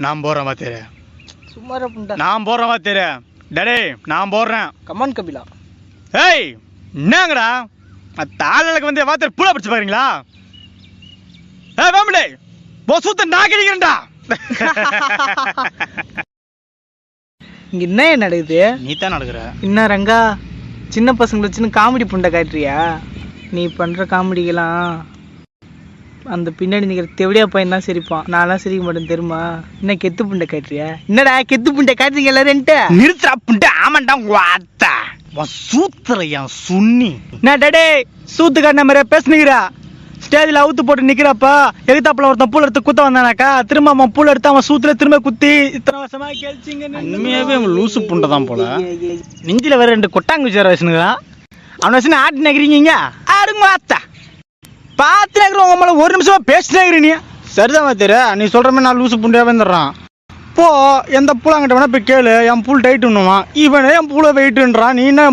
நான் போறேன் மாத்தேரு. சும்மாரா புண்டா. நான் போறேன் மாத்தேரு. டேய் நான் போறேன். கமான் கபிலா. ஏய் என்னங்கடா தாளலுக்கு வந்து வாத்தர் பூளை பிடிச்சு பாருங்களா? ஏய் வாமடே போ சுத்த நான் கிழிக்கிறேன்டா. இங்க என்ன நடக்குது? நீ தான் நடக்குற. என்ன ரங்கா சின்ன பசங்களை வச்சுன்னு காமெடி புண்டை காட்டுறியா? நீ பண்ற காமெடிக்கெல்லாம் அந்த பின்னாடி நிற்கிற தெவடியா பையன் தான் சிரிப்பான். நான்லாம் சிரிக்க மாட்டேன் தெரியுமா? என்ன கெத்து புண்டை காட்டுறியா? என்னடா கெத்து புண்டை காட்டுறீங்க எல்லாருன்ட்டு? நிறுத்துறா புண்டை. ஆமாண்டா வாத்தா சூத்துறையா சுண்ணி. நான் டடே சூத்து காட்டின மாதிரியா பேசுனுக்கிறா? ஸ்டேஜில் அவுத்து போட்டு நிற்கிறப்பா எகுத்தாப்புல ஒருத்தன் பூல் எடுத்து குத்த வந்தானாக்கா திரும்ப அவன் பூல் எடுத்து அவன் சூத்துல திரும்ப குத்தி இத்தனை வருஷமா கேள்ச்சிங்க. உண்மையாவே அவன் லூசு புண்டை தான் போல. நெஞ்சில வேற 2 கொட்டாங்குச்சி வேற வச்சுனுங்கிறான். அவனை வச்சு ஆட்டி நகரீங்க ஆடுங்க வாத்தா பார்த்து நகரம் உன் மேலே 1 நிமிஷமா பேசினாகிறீ. நீ சரிதான் மாத்தேரு. நீ சொல்ற மாதிரி நான் லூசு புண்டையாவே வந்துடுறான். போ எந்த பூலாங்கிட்ட வேணா போய் கேளு. என் பூல் டைட் பண்ணுவான். இவனே என் பூலை வெயிட்டுன்றான். நீ என்ன